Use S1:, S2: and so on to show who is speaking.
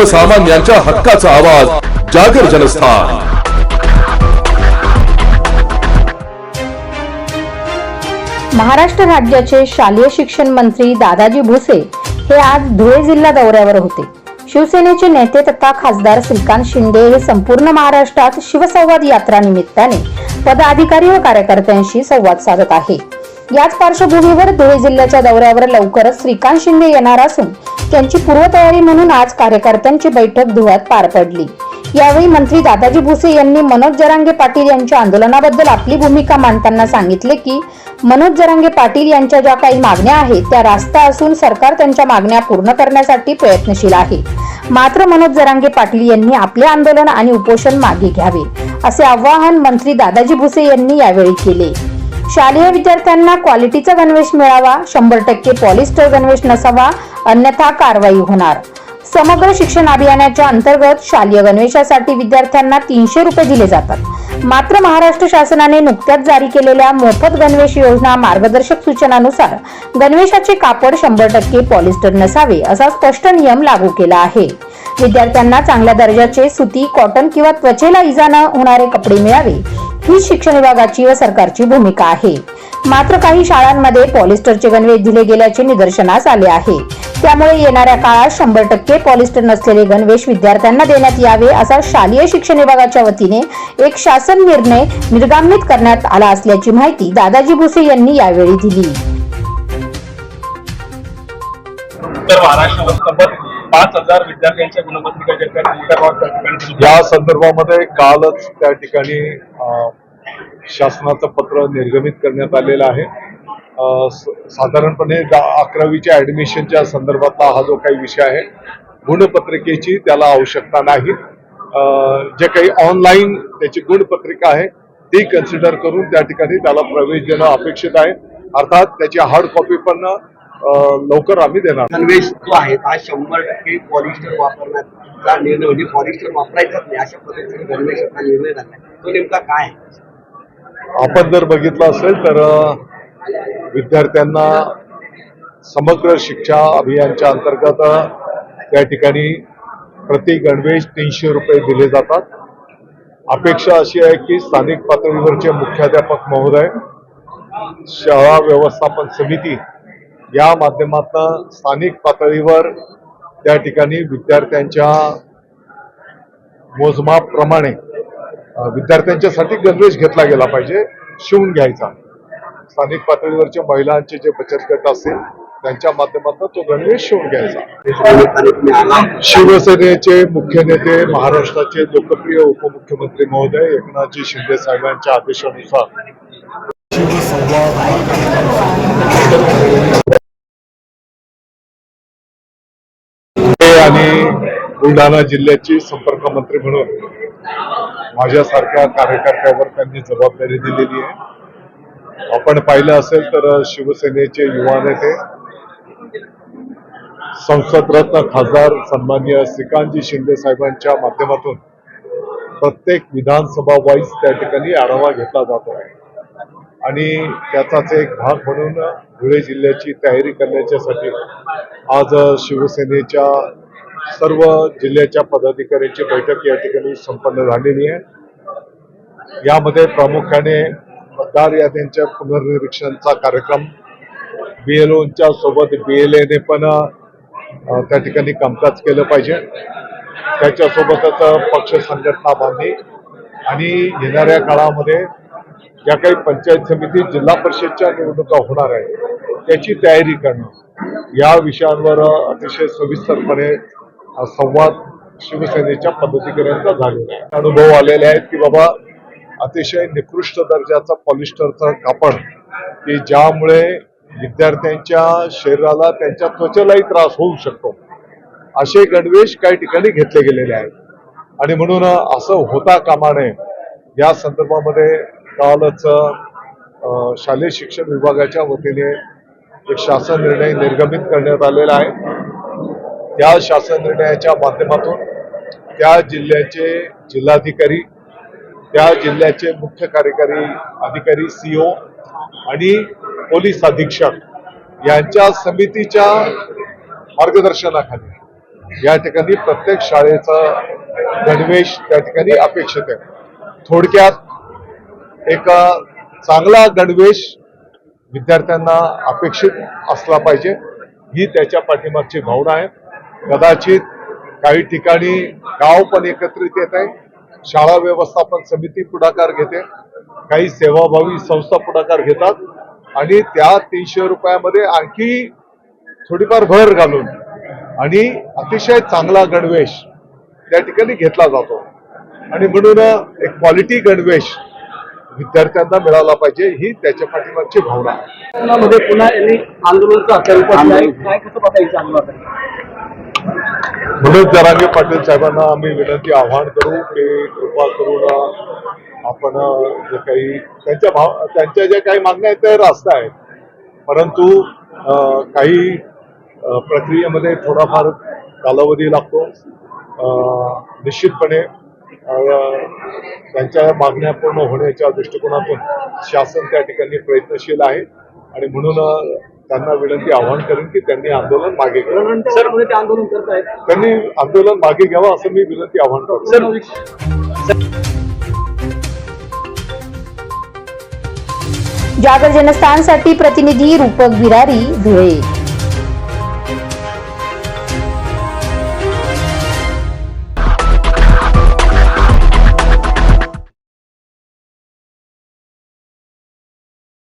S1: सर्वसामान्यांच्या हक्काचा आवाज जागर जनस्थान।
S2: महाराष्ट्र राज्याचे शालेय शिक्षण मंत्री दादाजी भुसे हे आज धुळे जिल्हा दौऱ्यावर होते। शिवसेनेचे नेते तथा खासदार श्रीकांत शिंदे हे संपूर्ण महाराष्ट्रात शिवसंवाद यात्रा निमित्ताने पदाधिकारी व कार्यकर्त्यांशी संवाद साधत आहे। याच पार्श्वभूमीवर धुळे जिल्ह्याच्या दौऱ्यावर लवकरच श्रीकांत शिंदे येणार असून त्यांची पूर्वतयारी म्हणून आज कार्यकर्त्यांची बैठक धुळ्यात पार पडली। यावेळी मंत्री दादाजी भुसे यांनी मनोज जरांगे पाटील यांच्या आंदोलनाबद्दल आपली भूमिका मांडताना सांगितले की मनोज जरांगे पाटील यांच्या ज्या काही मागण्या आहेत त्या रास्त असून सरकार त्यांच्या मागण्या पूर्ण करण्यासाठी प्रयत्नशील आहे। मात्र मनोज जरांगे पाटील यांनी आपले आंदोलन आणि उपोषण मागे घ्यावे असे आवाहन मंत्री दादाजी भुसे यांनी यावेळी केले। शालेय विद्यार्थ्यांना क्वालिटीचा गणवेश मिळावा, 100% पॉलिस्टर गणवेश नसावा, अन्यथा कारवाई होणार। समग्र शिक्षण अभियानाच्या अंतर्गत शालेय गणवेशासाठी विद्यार्थ्यांना 300 रुपये दिले जातात। मात्र महाराष्ट्र शासनाने नुकत्याच जारी केलेल्या मोफत गणवेश योजना मार्गदर्शक सूचनानुसार गणवेशाचे कापड 100% पॉलिस्टर नसावे असा स्पष्ट नियम लागू केला आहे। विद्यार्थ्यांना चांगल्या दर्जाचे सुती, कॉटन किंवा त्वचेला इजा न होणारे कपडे मिळावे ही शिक्षण विभागाची व सरकारची भूमिका आहे। मात्र काही शाळांमध्ये पॉलिस्टरचे गणवेश दिले गेल्याचे निदर्शनास आले आहे। त्यामुळे येणाऱ्या काळात 100% पॉलिस्टर नसलेले गणवेश विद्यार्थ्यांना देण्यात यावे असा शालेय शिक्षण विभागाच्या वतीने एक शासन निर्णय निर्गमित करण्यात आला असल्याची माहिती दादाजी भुसे यांनी यावेळी दिली।
S3: उत्तर महाराष्ट्रात 5000 विद्यार्थ्यांच्या गुणपत्रिका
S4: या संदर्भामध्ये कालच त्या ठिकाणी शासनाचं पत्र निर्गमित करण्यात आलेलं आहे। साधारणपणे 11वीच्या ऍडमिशनच्या संदर्भातला हा जो काही विषय आहे, गुणपत्रिकेची त्याला आवश्यकता नाही। जे काही ऑनलाईन त्याची गुणपत्रिका आहे ती कन्सिडर करून त्या ठिकाणी त्याला प्रवेश देणं अपेक्षित आहे। अर्थात त्याची हार्ड कॉपी पण लवकर आम्ही देणार।
S5: गणवेश जो आहे हा 100% पॉलिस्टर वापरण्याचा निर्णय, म्हणजे पॉलिस्टर वापरायचाच नाही अशा पद्धतीने गणवेशाचा निर्णय झाला, तो नेमका काय आहे?
S4: आपण जर बघितलं असेल तर विद्यार्थ्यांना समग्र शिक्षा अभियानच्या अंतर्गत त्या ठिकाणी प्रति गणवेश 300 रुपये दिले जातात। अपेक्षा अशी आहे की स्थानिक पातळीवरचे मुख्याध्यापक महोदय, शाळा व्यवस्थापन समिती या माध्यमातून स्थानिक पातळीवर त्या ठिकाणी विद्यार्थ्यांच्या मोजमापप्रमाणे विद्यार्थ्यांच्यासाठी गणवेश घेतला गेला पाहिजे, शिवून घ्यायचा। स्थानिक पातळीवरच्या महिलांचे जे बचत गट असतील त्यांच्या माध्यमातून तो गणवेश शिवून घ्यायचा। शिवसेनेचे मुख्य नेते, महाराष्ट्राचे लोकप्रिय उपमुख्यमंत्री महोदय एकनाथजी शिंदे साहेबांच्या आदेशानुसार आणि बुलढाणा जिल्ह्याची संपर्क मंत्री म्हणून माझ्यासारख्या कार्यकर्त्यावर त्यांनी जबाबदारी दिलेली आहे। आपण पाहिलं असेल तर शिवसेनेचे युवा नेते, संसद रत्न खासदार सन्माननीय श्रीकांतजी शिंदे साहेबांच्या माध्यमातून प्रत्येक विधानसभा वाईज त्या ठिकाणी आढावा घेतला जातो आहे आणि त्याचाच एक भाग म्हणून धुळे जिल्ह्याची तयारी करण्यासाठी आज शिवसेनेच्या सर्व जिल्ह्याच्या पदाधिकाऱ्यांची बैठक या ठिकाणी संपन्न झालेली आहे। यामध्ये प्रामुख्याने मतदार याद्यांच्या पुनर्निरीक्षणाचा कार्यक्रम, BLOच्या सोबत BLAने पण त्या ठिकाणी कामकाज केलं पाहिजे। त्याच्यासोबतच पक्ष संघटना बांधणी आणि येणाऱ्या काळामध्ये ज्या काही पंचायत समिती, जिल्हा परिषदच्या निवडणुका होणार आहे त्याची तयारी करणं, या विषयांवर अतिशय सविस्तरपणे संवाद शिवसेनेच्या पदाधिकाऱ्यांचा झालेला आहे। अनुभव आलेले आहेत की बाबा अतिशय निकृष्ट दर्जाचा पॉलिस्टरचा कापड की ज्यामुळे विद्यार्थ्यांच्या शरीराला, त्यांच्या त्वचेलाही त्रास होऊ शकतो, असे गणवेश काही ठिकाणी घेतले गेलेले आहेत आणि म्हणून असं होता कामा नये या संदर्भामध्ये कालच शालेय शिक्षण विभागाच्या वतीने एक शासन निर्णय निर्गमित करण्यात आलेला आहे। त्या शासन निर्णयाच्या माध्यमातून त्या जिल्ह्याचे जिल्हाधिकारी, त्या जिल्ह्याचे मुख्य कार्यकारी अधिकारी CO आणि पोलीस अधीक्षक यांच्या समितीच्या मार्गदर्शनाखाली या ठिकाणी प्रत्येक शाळेचा गणवेश त्या ठिकाणी अपेक्षित आहे. थोडक्यात एक चांगला गणवेश विद्यार्थ्यांना अपेक्षित असला पाहिजे, ही त्याच्या पाठीमागची भावना आहे. कदाचित काही ठिकाणी गाव पण एकत्रित येत आहे, शाळा व्यवस्थापन समिती पुढाकार घेते, काही सेवाभावी संस्था पुढाकार घेतात आणि त्या 300 रुपयामध्ये आणखी थोडीफार भर घालून आणि अतिशय चांगला गणवेश त्या ठिकाणी घेतला जातो. आणि म्हणून एक क्वालिटी गणवेश विद्यार्थ्यांना मिळाला पाहिजे, ही त्याच्या पाठीमागची भावना आहे.
S5: मध्ये पुन्हा यांनी आंदोलनाचा काय कसं पाहता आंदोलन?
S4: मनोज जरांगे पाटील साहेबांना आम्ही विनंती आवाहन करू की कृपा करून आपण जे काही त्यांच्या ज्या काही मागण्या आहेत त्या रास्त आहेत, परंतु काही प्रक्रियेमध्ये थोडाफार कालावधी लागतो. निश्चितपणे त्यांच्या मागण्या पूर्ण होण्याच्या दृष्टिकोनातून शासन त्या ठिकाणी प्रयत्नशील आहे आणि म्हणून त्यांना विनंती आवाहन करेन की त्यांनी आंदोलन मागे घ्यावं.
S5: ते आंदोलन करतायत,
S4: त्यांनी आंदोलन मागे घ्यावं असं मी विनंती आवाहन करतो.
S2: जागर जनस्थानसाठी प्रतिनिधी रूपक बिरारी, धुळे.